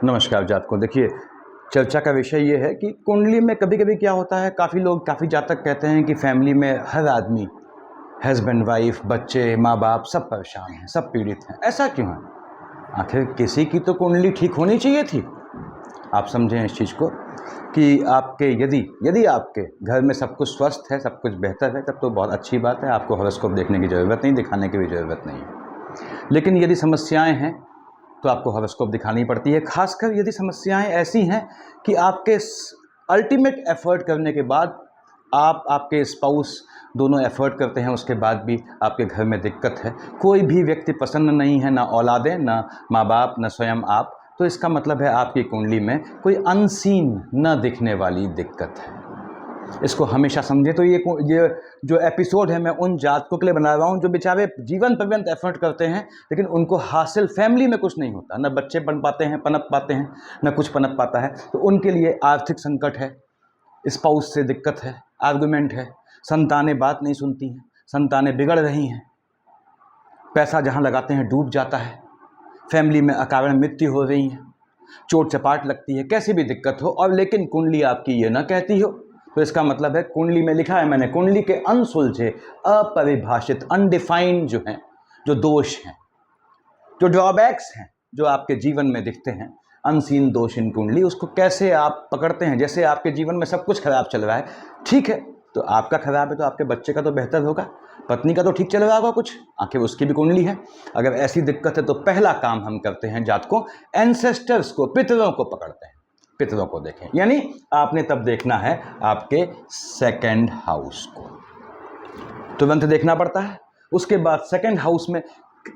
नमस्कार जातकों। देखिए, चर्चा का विषय ये है कि कुंडली में कभी कभी क्या होता है, काफ़ी लोग, काफ़ी जातक कहते हैं कि फैमिली में हर आदमी, हस्बैंड, वाइफ, बच्चे, माँ बाप सब परेशान हैं, सब पीड़ित हैं। ऐसा क्यों है? आखिर किसी की तो कुंडली ठीक होनी चाहिए थी। आप समझें इस चीज़ को कि आपके यदि यदि आपके घर में सब कुछ स्वस्थ है, सब कुछ बेहतर है, तब तो बहुत अच्छी बात है। आपको हॉरोस्कोप देखने की ज़रूरत नहीं, दिखाने की भी ज़रूरत नहीं है। लेकिन यदि समस्याएं हैं तो आपको हॉरोस्कोप दिखानी पड़ती है, खासकर यदि समस्याएं ऐसी हैं कि आपके अल्टीमेट एफर्ट करने के बाद, आप, आपके स्पाउस दोनों एफर्ट करते हैं, उसके बाद भी आपके घर में दिक्कत है, कोई भी व्यक्ति पसंद नहीं है, ना औलादें, ना माँ बाप, ना स्वयं आप, तो इसका मतलब है आपकी कुंडली में कोई अनसीन, न दिखने वाली दिक्कत है। इसको हमेशा समझे। तो ये जो एपिसोड है, मैं उन जातकों के लिए बना रहा हूँ जो बेचारे जीवन पर्यंत एफर्ट करते हैं, लेकिन उनको हासिल फैमिली में कुछ नहीं होता, न बच्चे बन पाते हैं, पनप पाते हैं, न कुछ पनप पाता है। तो उनके लिए आर्थिक संकट है, स्पाउस से दिक्कत है, आर्गुमेंट है, संतानें बात नहीं सुनती हैं, संतानें बिगड़ रही हैं, पैसा जहाँ लगाते हैं डूब जाता है, फैमिली में अकारण मृत्यु हो रही है, चोट चपाट लगती है, कैसी भी दिक्कत हो, और लेकिन कुंडली आपकी ये ना कहती हो, तो इसका मतलब है कुंडली में लिखा है मैंने, कुंडली के अनसुलझे, अपरिभाषित, अनडिफाइंड जो हैं, जो दोष हैं, जो ड्रॉबैक्स हैं, जो आपके जीवन में दिखते हैं, अनसीन दोष इन कुंडली, उसको कैसे आप पकड़ते हैं। जैसे आपके जीवन में सब कुछ खराब चल रहा है, ठीक है, तो आपका खराब है तो आपके बच्चे का तो बेहतर होगा, पत्नी का तो ठीक चल रहा होगा कुछ, आखिर उसकी भी कुंडली है। अगर ऐसी दिक्कत है तो पहला काम हम करते हैं जातकों, एंसेस्टर्स को, पितरों को पकड़ते हैं, पितरों को देखें। यानी आपने तब देखना है आपके सेकंड हाउस को, तुरंत देखना पड़ता है। उसके बाद सेकंड हाउस में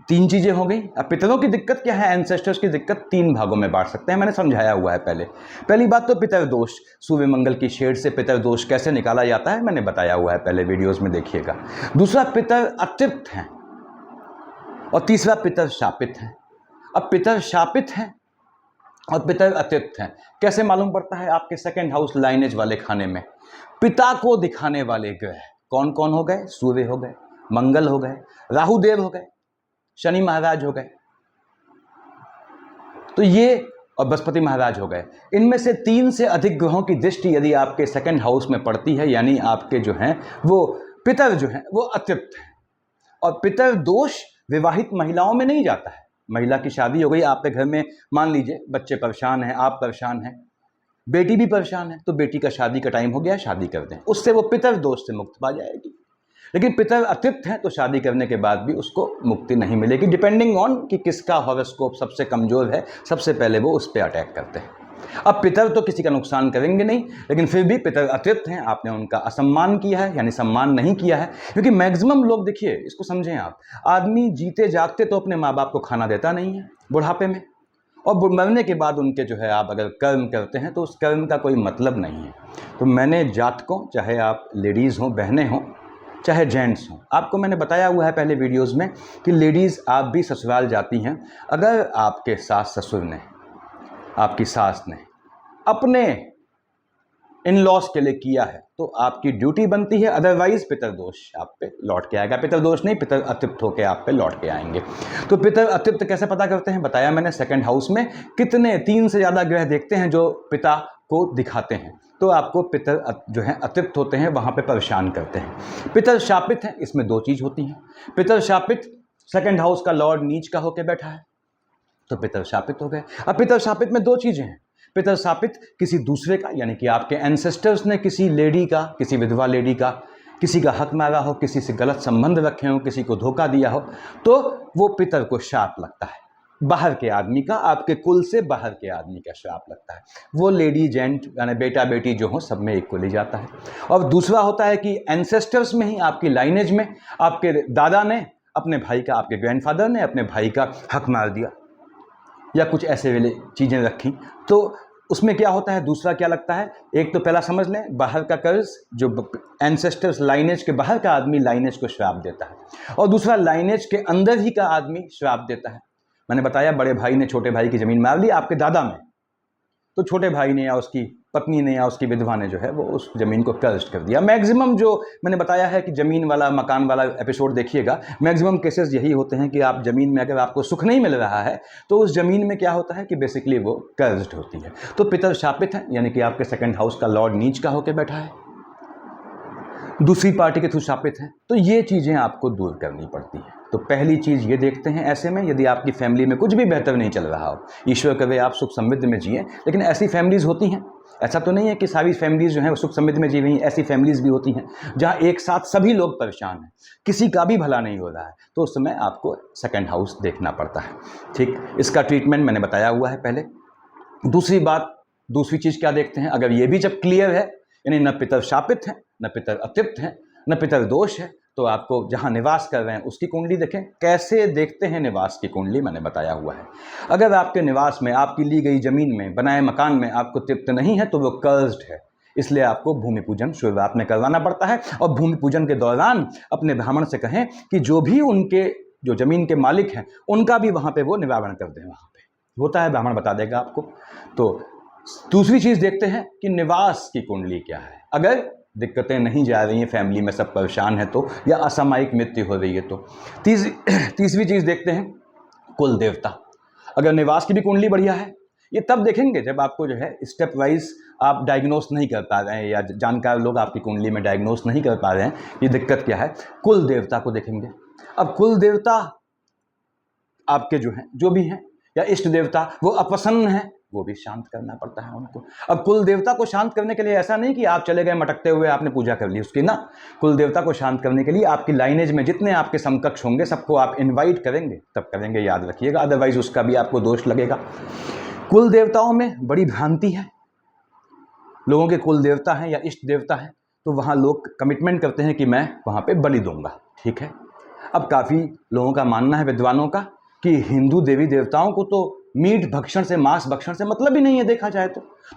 तीन चीजें हो गई। अब पितरों की दिक्कत क्या है, एंसेस्टर्स की दिक्कत तीन भागों में बांट सकते हैं, मैंने समझाया हुआ है पहले। पहली बात तो पितर दोष, सूर्य मंगल की शेड से पितर दोष कैसे निकाला जाता है, मैंने बताया हुआ है पहले, वीडियोस में देखिएगा। दूसरा, पितर अतृप्त हैं, और तीसरा, पितर शापित हैं। अब पितर शापित हैं और पितर अतृप्त हैं, कैसे मालूम पड़ता है? आपके सेकंड हाउस लाइनेज वाले खाने में पिता को दिखाने वाले ग्रह कौन कौन हो गए? सूर्य हो गए, मंगल हो गए, राहुदेव हो गए, शनि महाराज हो गए, तो ये, और बृहस्पति महाराज हो गए। इनमें से तीन से अधिक ग्रहों की दृष्टि यदि आपके सेकंड हाउस में पड़ती है, यानी आपके जो हैं वो पितर जो हैं वो अतृप्त हैं। और पितर दोष विवाहित महिलाओं में नहीं जाता है। महिला की शादी हो गई, आपके घर में मान लीजिए बच्चे परेशान हैं, आप परेशान हैं, बेटी भी परेशान है, तो बेटी का शादी का टाइम हो गया, शादी कर दें, उससे वो पितर दोष से मुक्त पा जाएगी। लेकिन पितर अतृप्त हैं तो शादी करने के बाद भी उसको मुक्ति नहीं मिलेगी, डिपेंडिंग ऑन कि किसका हॉरोस्कोप सबसे कमजोर है, सबसे पहले वो उस पर अटैक करते हैं। अब पितर तो किसी का नुकसान करेंगे नहीं, लेकिन फिर भी पितर अतृप्त हैं, आपने उनका असम्मान किया है, यानी सम्मान नहीं किया है। क्योंकि मैक्सिमम लोग, देखिए इसको समझें आप, आदमी जीते जागते तो अपने माँ बाप को खाना देता नहीं है, बुढ़ापे में, और मरने के बाद उनके जो है आप अगर कर्म करते हैं तो उस कर्म का कोई मतलब नहीं है। तो मैंने जातकों, चाहे आप लेडीज़ हों, बहनें हों, चाहे जेंट्स हों, आपको मैंने बताया हुआ है पहले वीडियोस में कि लेडीज़ आप भी ससुराल जाती हैं, अगर आपके सास ससुर ने, आपकी सास ने अपने इन लॉस के लिए किया है तो आपकी ड्यूटी बनती है, अदरवाइज पितर दोष आप पे लौट के आएगा। पितर दोष नहीं, पितर अतृप्त होकर आप पे लौट के आएंगे। तो पितर अतृप्त कैसे पता करते हैं, बताया मैंने। सेकंड हाउस में कितने, तीन से ज़्यादा ग्रह देखते हैं जो पिता को दिखाते हैं, तो आपको पितर जो है अतृप्त होते हैं, वहाँ पे परेशान करते हैं। पितर शापित हैं, इसमें दो चीज़ होती हैं। पितर शापित, सेकंड हाउस का लॉर्ड नीच का होकर बैठा है, तो पितर शापित हो गए। अब पितर शापित में दो चीज़ें हैं। पितर शापित किसी दूसरे का, यानी कि आपके एंसेस्टर्स ने किसी लेडी का, किसी विधवा लेडी का, किसी का हक मारा हो, किसी से गलत संबंध रखे हो, किसी को धोखा दिया हो, तो वो पितर को श्राप लगता है। बाहर के आदमी का, आपके कुल से बाहर के आदमी का श्राप लगता है। वो लेडी जेंट, यानी बेटा बेटी जो हो, सब में इक्वली जाता है। और दूसरा होता है कि एंसेस्टर्स में ही, आपकी लाइनेज में, आपके दादा ने अपने भाई का, आपके ग्रैंडफादर ने अपने भाई का हक मार दिया, या कुछ ऐसे वाले चीज़ें रखी, तो उसमें क्या होता है, दूसरा क्या लगता है। एक तो पहला समझ लें, बाहर का कर्ज, जो एंसेस्टर्स लाइनेज के बाहर का आदमी लाइनेज को श्राप देता है, और दूसरा लाइनेज के अंदर ही का आदमी श्राप देता है। मैंने बताया, बड़े भाई ने छोटे भाई की ज़मीन मार ली आपके दादा में, तो छोटे भाई ने या उसकी पत्नी ने या उसकी विधवा ने जो है वो उस ज़मीन को कर्ज कर दिया। मैक्सिमम जो मैंने बताया है कि ज़मीन वाला मकान वाला एपिसोड देखिएगा, मैक्सिमम केसेस यही होते हैं कि आप ज़मीन में अगर आपको सुख नहीं मिल रहा है तो उस ज़मीन में क्या होता है कि बेसिकली वो कर्ज होती है। तो पितर शापित है, यानी कि आपके सेकंड हाउस का लॉर्ड नीच का होकर बैठा है, दूसरी पार्टी के थ्रू शापित है। तो ये चीज़ें आपको दूर करनी पड़ती हैं। तो पहली चीज़ ये देखते हैं ऐसे में, यदि आपकी फैमिली में कुछ भी बेहतर नहीं चल रहा हो, ईश्वर करे आप सुख समृद्धि में जिए, लेकिन ऐसी फैमिलीज़ होती हैं, ऐसा तो नहीं है कि सारी फैमिलीज़ जो हैं वो सुख समृद्धि में जी रही हैं, ऐसी फैमिलीज़ भी होती हैं जहाँ एक साथ सभी लोग परेशान हैं, किसी का भी भला नहीं हो रहा है, तो उस समय आपको सेकंड हाउस देखना पड़ता है। ठीक, इसका ट्रीटमेंट मैंने बताया हुआ है पहले। दूसरी बात, दूसरी चीज़ क्या देखते हैं, अगर ये भी जब क्लियर है, यानी न पितर शापित हैं, न पितर अतृप्त हैं, न पितर दोष है, तो आपको जहाँ निवास कर रहे हैं उसकी कुंडली देखें। कैसे देखते हैं निवास की कुंडली, मैंने बताया हुआ है। अगर आपके निवास में, आपकी ली गई ज़मीन में, बनाए मकान में आपको तृप्त नहीं है तो वो कर्ज्ड है, इसलिए आपको भूमि पूजन शुरुआत में करवाना पड़ता है। और भूमि पूजन के दौरान अपने ब्राह्मण से कहें कि जो भी उनके जो ज़मीन के मालिक हैं उनका भी वहाँ पे वो निवारण कर दें, वहाँ पे होता है, ब्राह्मण बता देगा आपको। तो दूसरी चीज़ देखते हैं कि निवास की कुंडली क्या है। अगर दिक्कतें नहीं जा रही हैं, फैमिली में सब परेशान है तो, या असामयिक मृत्यु हो रही है तो। तीसरी चीज़ देखते हैं कुल देवता। अगर निवास की भी कुंडली बढ़िया है, ये तब देखेंगे जब आपको जो है स्टेप वाइज आप डायग्नोस नहीं कर पा रहे हैं, या जानकार लोग आपकी कुंडली में डायग्नोस नहीं कर पा रहे हैं ये दिक्कत क्या है, कुल देवता को देखेंगे। अब कुल देवता आपके जो हैं, जो भी हैं, या इष्ट देवता वो अप्रसन्न है, वो भी शांत करना पड़ता है उनको। अब कुल देवता को शांत करने के लिए ऐसा नहीं कि आप चले गए मटकते हुए आपने पूजा कर ली उसकी ना। कुल देवता को शांत करने के लिए आपकी लाइनेज में जितने आपके समकक्ष होंगे सबको आप इनवाइट करेंगे, तब करेंगे, याद रखिएगा, अदरवाइज उसका भी आपको दोष लगेगा। कुल देवताओं में बड़ी भ्रांति है, लोगों के कुल देवता हैं या इष्ट देवता हैं तो वहाँ लोग कमिटमेंट करते हैं कि मैं वहाँ पर बलि दूंगा, ठीक है। अब काफ़ी लोगों का मानना है, विद्वानों का, कि हिंदू देवी देवताओं को तो मीट भक्षण से, मांस भक्षण से मतलब ही नहीं है देखा जाए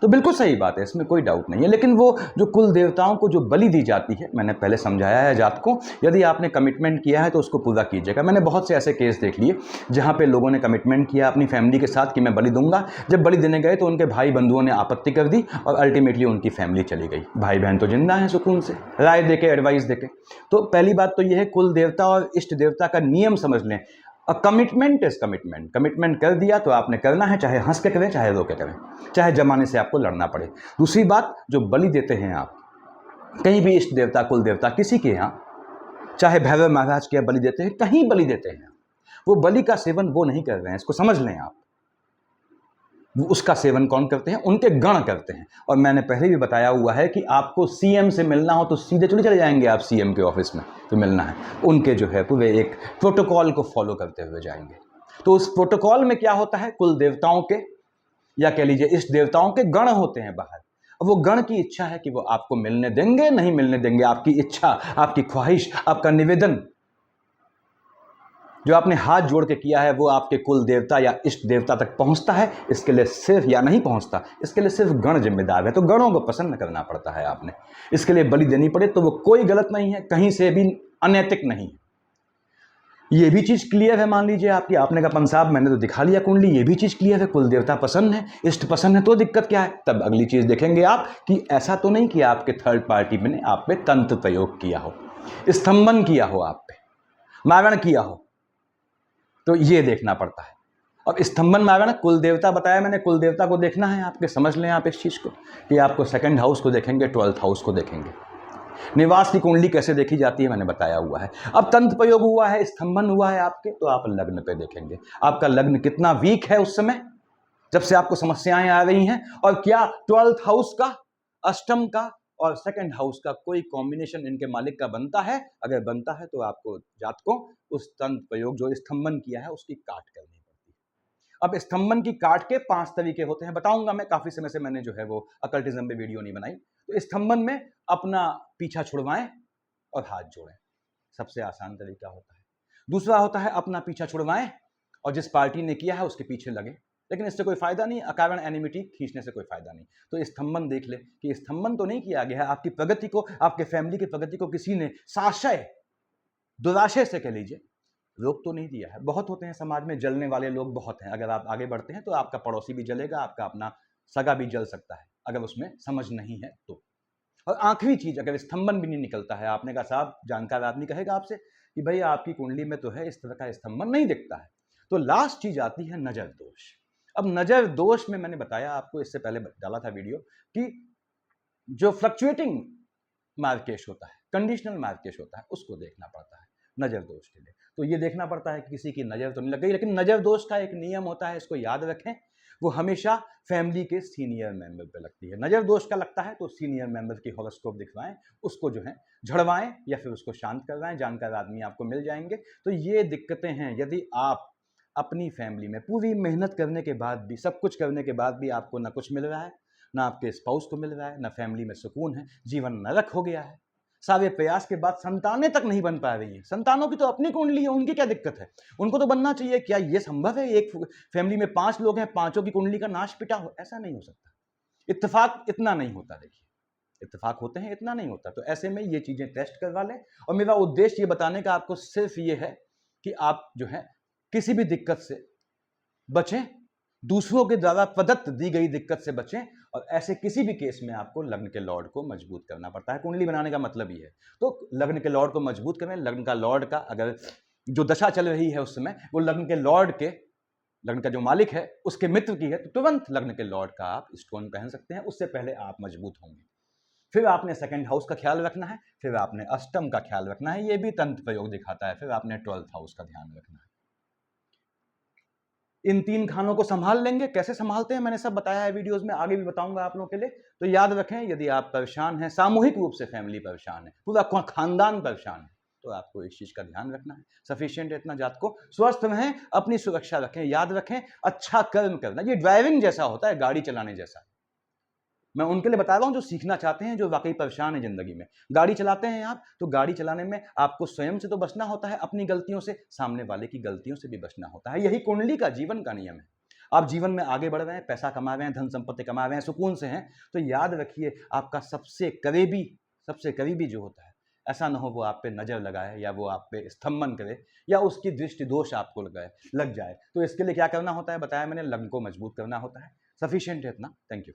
तो बिल्कुल सही बात है, इसमें कोई डाउट नहीं है। लेकिन वो जो कुल देवताओं को जो बलि दी जाती है, मैंने पहले समझाया है जात को, यदि आपने कमिटमेंट किया है तो उसको पूरा कीजिएगा। मैंने बहुत से ऐसे केस देख लिए जहाँ पे लोगों ने कमिटमेंट किया अपनी फैमिली के साथ कि मैं बलि दूंगा, जब बलि देने गए तो उनके भाई बंधुओं ने आपत्ति कर दी और अल्टीमेटली उनकी फैमिली चली गई। भाई बहन तो जिंदा हैं सुकून से, राय देके, एडवाइस देके। तो पहली बात तो यह है, कुल देवता और इष्ट देवता का नियम समझ लें। कमिटमेंट इज कमिटमेंट, कमिटमेंट कर दिया तो आपने करना है, चाहे हंस के करें, चाहे रो के करें, चाहे जमाने से आपको लड़ना पड़े। दूसरी बात, जो बलि देते हैं आप कहीं भी, इष्ट देवता, कुल देवता, किसी के यहाँ, चाहे भैरव महाराज के यहाँ बलि देते हैं, कहीं बलि देते हैं, वो बलि का सेवन वो नहीं कर रहे हैं, इसको समझ लें आप। वो उसका सेवन कौन करते हैं, उनके गण करते हैं। और मैंने पहले भी बताया हुआ है कि आपको सीएम से मिलना हो तो सीधे चले जाएंगे आप सीएम के ऑफिस में, तो मिलना है उनके जो है पूरे एक प्रोटोकॉल को फॉलो करते हुए जाएंगे। तो उस प्रोटोकॉल में क्या होता है, कुल देवताओं के, या कह लीजिए इष्ट देवताओं के गण होते हैं बाहर। अब वो गण की इच्छा है कि वो आपको मिलने देंगे नहीं मिलने देंगे, आपकी इच्छा, आपकी ख्वाहिश, आपका निवेदन जो आपने हाथ जोड़ के किया है वो आपके कुल देवता या इष्ट देवता तक पहुंचता है। इसके लिए सिर्फ, या नहीं पहुंचता, इसके लिए सिर्फ गण जिम्मेदार है। तो गणों को प्रसन्न करना पड़ता है आपने, इसके लिए बलि देनी पड़े तो वो कोई गलत नहीं है, कहीं से भी अनैतिक नहीं है। ये भी चीज़ क्लियर है, मान लीजिए आपने कहा पंसाब मैंने तो दिखा लिया कुंडली, ये भी चीज़ क्लियर है, कुल देवता पसंद है, इष्ट पसंद है, तो दिक्कत क्या है। तब अगली चीज़ देखेंगे आप कि ऐसा तो नहीं कि आपके थर्ड पार्टी ने आप पे तंत्र प्रयोग किया हो, स्तंभन किया हो, आप पे मारण किया हो, तो ये देखना पड़ता है। अब स्तंभन मारण, कुल देवता बताया मैंने, कुल देवता को देखना है आपके, समझ लें आप इस चीज़ को कि आपको सेकंड हाउस को देखेंगे, 12th हाउस को देखेंगे। निवास की कुंडली कैसे देखी जाती है मैंने बताया हुआ है। अब तंत्र प्रयोग हुआ है, स्तंभन हुआ है आपके, तो आप लग्न पे देखेंगे, आपका लग्न कितना वीक है उस समय जब से आपको समस्याएं आ रही हैं, और क्या 12th हाउस का, अष्टम का और सेकंड हाउस का कोई कॉम्बिनेशन इनके मालिक का बनता है। अगर बनता है तो आपको जात को उस तंत्र प्रयोग जो स्तंभन किया है उसकी काट करनी पड़ती है। अब स्तंभन की काट के 5 तरीके होते हैं, बताऊंगा मैं, काफी समय से मैंने जो है वो अकल्टिज्म में वीडियो नहीं बनाई। तो स्तंभन में अपना पीछा छुड़वाएं और हाथ जोड़ें, सबसे आसान तरीका होता है। दूसरा होता है अपना पीछा छुड़वाएं और जिस पार्टी ने किया है उसके पीछे लगे, लेकिन इससे कोई फायदा नहीं, अकारण एनिमिटी खींचने से कोई फायदा नहीं। तो स्तंभन देख ले कि स्तंभन तो नहीं किया गया है, आपकी प्रगति को, आपके फैमिली की प्रगति को किसी ने साशय, दुराशय से कह लीजिए, रोक तो नहीं दिया है। बहुत होते हैं समाज में जलने वाले लोग, बहुत हैं। अगर आप आगे बढ़ते हैं तो आपका पड़ोसी भी जलेगा, आपका अपना सगा भी जल सकता है, अगर उसमें समझ नहीं है तो। और आखिरी चीज़, अगर स्तंभन भी नहीं निकलता है, आपने कहा साहब, जानकार आदमी कहेगा आपसे कि भाई आपकी कुंडली में तो है, इस तरह का स्तंभन नहीं दिखता है, तो लास्ट चीज़ आती है नज़र दोष। अब नज़र दोष में मैंने बताया आपको, इससे पहले डाला था वीडियो, कि जो फ्लक्चुएटिंग मार्केश होता है, कंडीशनल मार्केश होता है, उसको देखना पड़ता है नज़र दोष के लिए। तो ये देखना पड़ता है कि किसी की नज़र तो नहीं लग गई। लेकिन नज़र दोष का एक नियम होता है, इसको याद रखें, वो हमेशा फैमिली के सीनियर मेंबर पे लगती है। नज़र दोष का लगता है तो सीनियर मेंबर की हॉरोस्कोप दिखवाएं, उसको जो है झड़वाएं या फिर उसको शांत करवाएं, जानकार आदमी आपको मिल जाएंगे। तो ये दिक्कतें हैं, यदि आप अपनी फैमिली में पूरी मेहनत करने के बाद भी, सब कुछ करने के बाद भी आपको ना कुछ मिल रहा है, ना आपके स्पाउस को मिल रहा है, ना फैमिली में सुकून है, जीवन नरक हो गया है, सारे प्रयास के बाद संतानें तक नहीं बन पा रही हैं। संतानों की तो अपनी कुंडली है, उनकी क्या दिक्कत है, उनको तो बनना चाहिए। क्या ये संभव है एक फैमिली में 5 लोग हैं, पांचों की कुंडली का नाश पिटा हो? ऐसा नहीं हो सकता। इत्तेफाक इतना नहीं होता, देखिए इत्तेफाक होते हैं, इतना नहीं होता। तो ऐसे में ये चीजें टेस्ट करवा लें। और मेरा उद्देश्य ये बताने का आपको सिर्फ ये है कि आप जो है किसी भी दिक्कत से बचें, दूसरों के द्वारा प्रदत्त दी गई दिक्कत से बचें। और ऐसे किसी भी केस में आपको लग्न के लॉर्ड को मजबूत करना पड़ता है। कुंडली बनाने का मतलब ही है, तो लग्न के लॉर्ड को मजबूत करें। लग्न का लॉर्ड का अगर जो दशा चल रही है उस समय वो लग्न के लॉर्ड के, लग्न का जो मालिक है उसके मित्र की है, तो तुरंत लग्न के लॉर्ड का आप स्टोन पहन सकते हैं, उससे पहले आप मजबूत होंगे। फिर आपने सेकंड हाउस का ख्याल रखना है, फिर आपने अष्टम का ख्याल रखना है, ये भी तंत्र प्रयोग दिखाता है, फिर आपने 12th हाउस का ध्यान रखना है। इन 3 खानों को संभाल लेंगे। कैसे संभालते हैं मैंने सब बताया है वीडियोस में, आगे भी बताऊंगा आप लोगों के लिए। तो याद रखें, यदि आप परेशान हैं, सामूहिक रूप से फैमिली परेशान है, पूरा खानदान परेशान है, तो आपको इस चीज का ध्यान रखना है। सफिशिएंट है इतना, जात को स्वस्थ रहें, अपनी सुरक्षा रखें। याद रखें, अच्छा कर्म करना, ये ड्राइविंग जैसा होता है, गाड़ी चलाने जैसा। मैं उनके लिए बता रहा हूं जो सीखना चाहते हैं, जो वाकई परेशान है जिंदगी में। गाड़ी चलाते हैं आप, तो गाड़ी चलाने में आपको स्वयं से तो बचना होता है, अपनी गलतियों से, सामने वाले की गलतियों से भी बचना होता है। यही कुंडली का जीवन का नियम है। आप जीवन में आगे बढ़ रहे हैं, पैसा कमा रहे हैं, धन संपत्ति कमा रहे हैं, सुकून से हैं, तो याद रखिए आपका सबसे करीबी जो होता है, ऐसा ना हो वो आप पे नजर लगाए, या वो आप पे स्तंभन करे, या उसकी दृष्टि दोष आपको लग जाए। तो इसके लिए क्या करना होता है बताया मैंने, लग्न को मजबूत करना होता है। सफिशिएंट है इतना। Thank you.